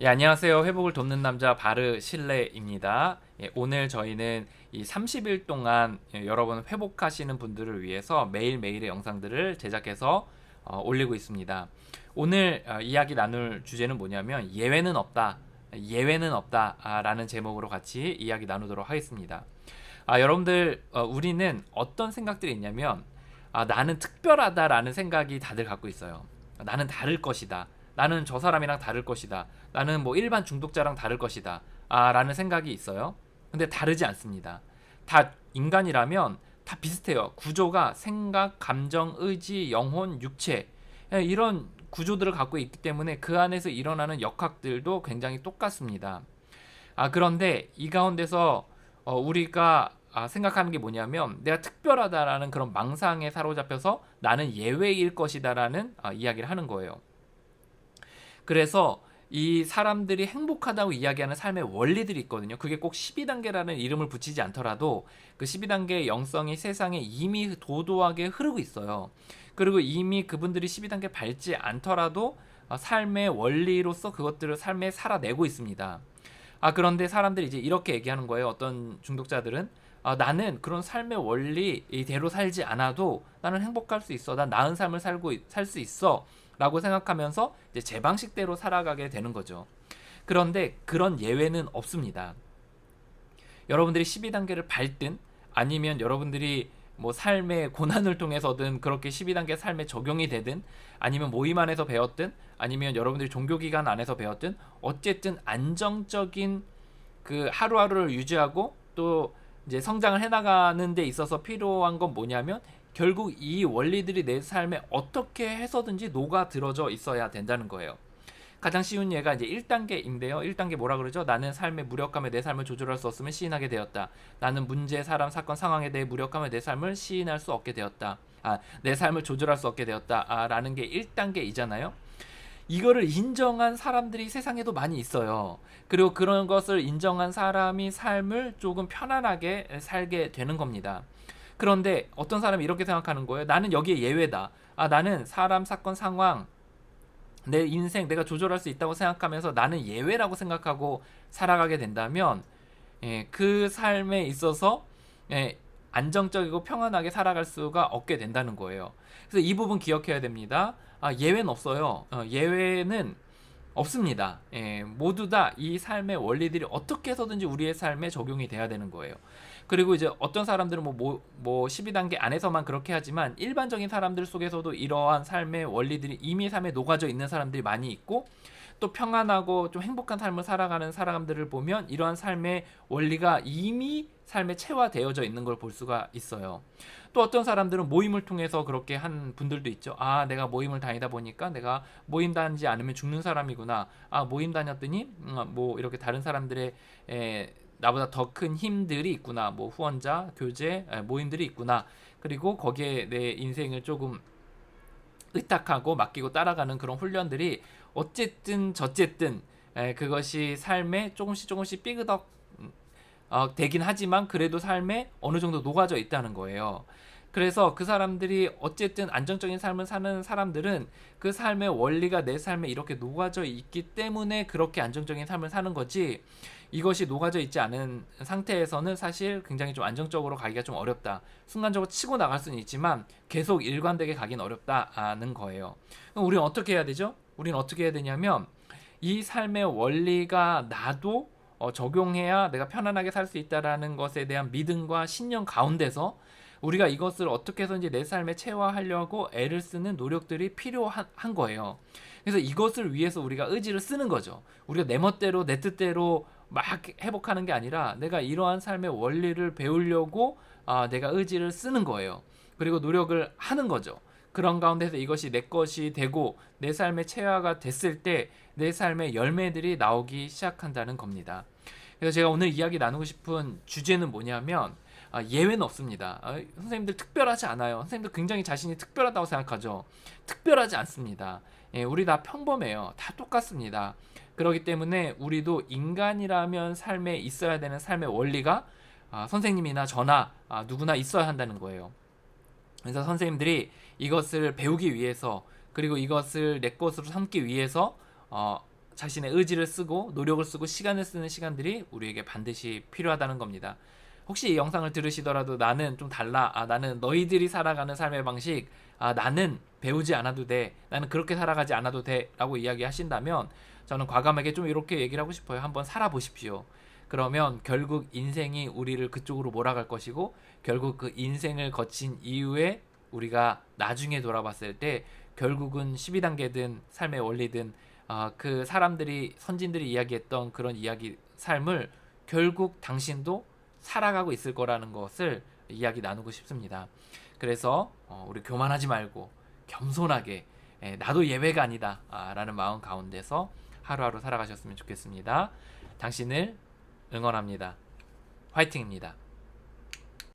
예, 안녕하세요. 회복을 돕는 남자 바르 실레입니다. 예, 오늘 저희는 이 30일 동안 여러분 회복하시는 분들을 위해서 매일매일의 영상들을 제작해서 올리고 있습니다. 오늘 이야기 나눌 주제는 뭐냐면 예외는 없다. 예외는 없다 라는 제목으로 같이 이야기 나누도록 하겠습니다. 여러분들 우리는 어떤 생각들이 있냐면 나는 특별하다라는 생각이 다들 갖고 있어요. 나는 다를 것이다. 나는 저 사람이랑 다를 것이다. 나는 뭐 일반 중독자랑 다를 것이다. 라는 생각이 있어요. 근데 다르지 않습니다. 다 인간이라면 다 비슷해요. 구조가 생각, 감정, 의지, 영혼, 육체 이런 구조들을 갖고 있기 때문에 그 안에서 일어나는 역학들도 굉장히 똑같습니다. 그런데 이 가운데서 우리가 생각하는 게 뭐냐면 내가 특별하다라는 그런 망상에 사로잡혀서 나는 예외일 것이다라는 이야기를 하는 거예요. 그래서 이 사람들이 행복하다고 이야기하는 삶의 원리들이 있거든요. 그게 꼭 12단계라는 이름을 붙이지 않더라도 그 12단계의 영성이 세상에 이미 도도하게 흐르고 있어요. 그리고 이미 그분들이 12단계 밟지 않더라도 삶의 원리로서 그것들을 삶에 살아내고 있습니다. 그런데 사람들이 이제 이렇게 얘기하는 거예요. 어떤 중독자들은 나는 그런 삶의 원리대로 살지 않아도 나는 행복할 수 있어. 난 나은 삶을 살 수 있어. 라고 생각하면서 이제 제 방식대로 살아가게 되는 거죠. 그런데 그런 예외는 없습니다. 여러분들이 12단계를 밟든 아니면 여러분들이 뭐 삶의 고난을 통해서든 그렇게 12단계 삶에 적용이 되든 아니면 모임 안에서 배웠든 아니면 여러분들이 종교기관 안에서 배웠든 어쨌든 안정적인 그 하루하루를 유지하고 또 이제 성장을 해나가는 데 있어서 필요한 건 뭐냐면 결국 이 원리들이 내 삶에 어떻게 해서든지 녹아들어져 있어야 된다는 거예요. 가장 쉬운 예가 이제 1단계인데요. 1단계 뭐라 그러죠? 나는 삶의 무력감에 내 삶을 조절할 수 없으면 시인하게 되었다. 나는 문제, 사람, 사건, 상황에 대해 무력감에 내 삶을 시인할 수 없게 되었다. 내 삶을 조절할 수 없게 되었다. 라는 게 1단계이잖아요. 이거를 인정한 사람들이 세상에도 많이 있어요. 그리고 그런 것을 인정한 사람이 삶을 조금 편안하게 살게 되는 겁니다. 그런데 어떤 사람이 이렇게 생각하는 거예요. 나는 여기에 예외다. 나는 사람, 사건, 상황, 내 인생 내가 조절할 수 있다고 생각하면서 나는 예외라고 생각하고 살아가게 된다면 그 삶에 있어서 안정적이고 평안하게 살아갈 수가 없게 된다는 거예요. 그래서 이 부분 기억해야 됩니다. 예외는 없어요. 예외는 없습니다. 모두 다 이 삶의 원리들이 어떻게 해서든지 우리의 삶에 적용이 돼야 되는 거예요. 그리고 이제 어떤 사람들은 뭐 12단계 안에서만 그렇게 하지만 일반적인 사람들 속에서도 이러한 삶의 원리들이 이미 삶에 녹아져 있는 사람들이 많이 있고 또 평안하고 좀 행복한 삶을 살아가는 사람들을 보면 이러한 삶의 원리가 이미 삶에 체화되어져 있는 걸 볼 수가 있어요. 또 어떤 사람들은 모임을 통해서 그렇게 한 분들도 있죠. 내가 모임을 다니다 보니까 내가 모임 다니지 않으면 죽는 사람이구나. 모임 다녔더니 뭐 이렇게 다른 사람들의 나보다 더 큰 힘들이 있구나. 뭐 후원자, 교제, 모임들이 있구나. 그리고 거기에 내 인생을 조금 의탁하고 맡기고 따라가는 그런 훈련들이 어쨌든 저쨌든 그것이 삶에 조금씩 삐그덕 되긴 하지만 그래도 삶에 어느 정도 녹아져 있다는 거예요. 그래서 그 사람들이 어쨌든 안정적인 삶을 사는 사람들은 그 삶의 원리가 내 삶에 이렇게 녹아져 있기 때문에 그렇게 안정적인 삶을 사는 거지, 이것이 녹아져 있지 않은 상태에서는 사실 굉장히 좀 안정적으로 가기가 좀 어렵다. 순간적으로 치고 나갈 수는 있지만 계속 일관되게 가긴 어렵다는 거예요. 그럼 우리는 어떻게 해야 되죠? 우리는 어떻게 해야 되냐면 이 삶의 원리가 나도 적용해야 내가 편안하게 살 수 있다라는 것에 대한 믿음과 신념 가운데서 우리가 이것을 어떻게 해서든지 내 삶에 체화하려고 애를 쓰는 노력들이 필요한 거예요. 그래서 이것을 위해서 우리가 의지를 쓰는 거죠. 우리가 내 멋대로 내 뜻대로 막 회복하는 게 아니라 내가 이러한 삶의 원리를 배우려고 내가 의지를 쓰는 거예요. 그리고 노력을 하는 거죠. 그런 가운데서 이것이 내 것이 되고 내 삶의 체화가 됐을 때 내 삶의 열매들이 나오기 시작한다는 겁니다. 그래서 제가 오늘 이야기 나누고 싶은 주제는 뭐냐면 예외는 없습니다. 선생님들 특별하지 않아요. 선생님들 굉장히 자신이 특별하다고 생각하죠. 특별하지 않습니다. 우리 다 평범해요. 다 똑같습니다. 그렇기 때문에 우리도 인간이라면 삶에 있어야 되는 삶의 원리가 선생님이나 저나 누구나 있어야 한다는 거예요. 그래서 선생님들이 이것을 배우기 위해서, 그리고 이것을 내 것으로 삼기 위해서 자신의 의지를 쓰고 노력을 쓰고 시간을 쓰는 시간들이 우리에게 반드시 필요하다는 겁니다. 혹시 이 영상을 들으시더라도 나는 좀 달라. 나는 너희들이 살아가는 삶의 방식, 나는 배우지 않아도 돼. 나는 그렇게 살아가지 않아도 돼. 라고 이야기하신다면 저는 과감하게 좀 이렇게 얘기를 하고 싶어요. 한번 살아보십시오. 그러면 결국 인생이 우리를 그쪽으로 몰아갈 것이고 결국 그 인생을 거친 이후에 우리가 나중에 돌아봤을 때 결국은 12단계든 삶의 원리든 그 사람들이 선진들이 이야기했던 그런 이야기 삶을 결국 당신도 살아가고 있을 거라는 것을 이야기 나누고 싶습니다. 그래서 우리 교만하지 말고 겸손하게 나도 예외가 아니다 라는 마음 가운데서 하루하루 살아가셨으면 좋겠습니다. 당신을 응원합니다. 화이팅입니다.